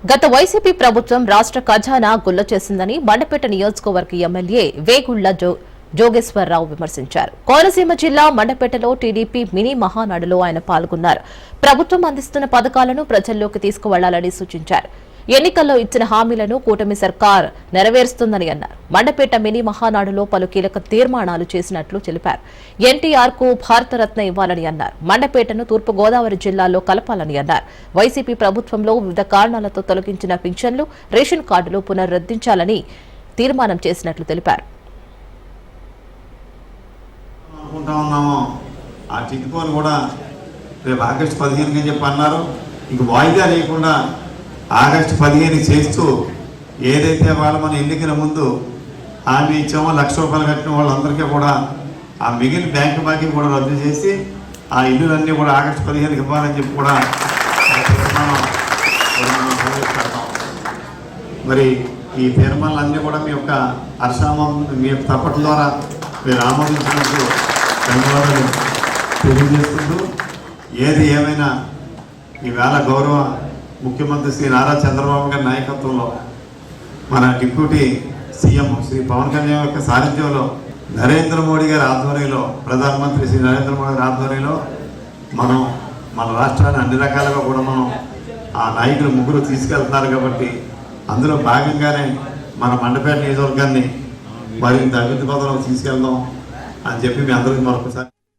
గత వైసీపీ ప్రభుత్వం రాష్ట్ర ఖజానా గుల్ల చేసిందని మండపేట నియోజకవర్గ ఎమ్మెల్యే వేగుళ్ల జోగేశ్వరరావు విమర్శించారు. కోనసీమ జిల్లా మండపేటలో టీడీపీ మినీ మహానాడులో ఆయన పాల్గొన్నారు. ప్రభుత్వం అందిస్తున్న పథకాలను ప్రజల్లోకి తీసుకువెళ్లాలని సూచించారు. ఎన్నికల్లో ఇచ్చిన హామీలను కూటమి సర్కార్ నెరవేరుస్తుందని అన్నారు. మండపేట మినీ మహానాడులో పలు కీలక తీర్మానాలు చేసినట్లు తెలిపారు. ఎన్టీఆర్ కు భారతరత్న ఇవ్వాలని అన్నారు. మండపేటను తూర్పుగోదావరి జిల్లాలో కలపాలని అన్నారు. వైసీపీ ప్రభుత్వంలో వివిధ కారణాలతో తొలగించిన పింఛన్లు, రేషన్ కార్డులు పునరుద్ధరించాలని తీర్మానం చేసినట్లు తెలిపారు. ఆగస్టు 15 అని చెప్పి అన్నారు. ఇంక వాయిదా లేకుండా ఆగస్టు 15 చేస్తూ ఏదైతే వాళ్ళు మన ఎన్నికల ముందు హామీ ఇచ్చామో ₹1,00,000 కట్టిన వాళ్ళందరికీ కూడా ఆ మిగిలిన బ్యాంకు బాకీ కూడా రద్దు చేసి ఆ ఇల్లులన్నీ కూడా ఆగస్టు 15 ఇవ్వాలని చెప్పి కూడా మరి ఈ తీర్మానాలన్నీ కూడా మీ యొక్క హర్షామం మీ యొక్క తప్పట్ల ద్వారా మీరు ఆమోదించినట్టు ధన్యవాదాలు తెలియజేస్తుంటూ ఏది ఏమైనా ఈవేళ గౌరవ ముఖ్యమంత్రి శ్రీ నారా చంద్రబాబు గారి నాయకత్వంలో మన డిప్యూటీ సీఎం శ్రీ పవన్ కళ్యాణ్ యొక్క సారథ్యంలో నరేంద్ర మోడీ గారి ఆధ్వర్యంలో ప్రధానమంత్రి శ్రీ నరేంద్ర మోడీ గారి ఆధ్వర్యంలో మనం మన రాష్ట్రాన్ని అన్ని రకాలుగా కూడా మనం ఆ నాయకులు ముగ్గురు తీసుకెళ్తున్నారు. కాబట్టి అందులో భాగంగానే మన మండపేట నియోజకవర్గాన్ని మరింత అభివృద్ధి పథంలో తీసుకెళ్దాం అని చెప్పి మీ అందరికీ మరొకసారి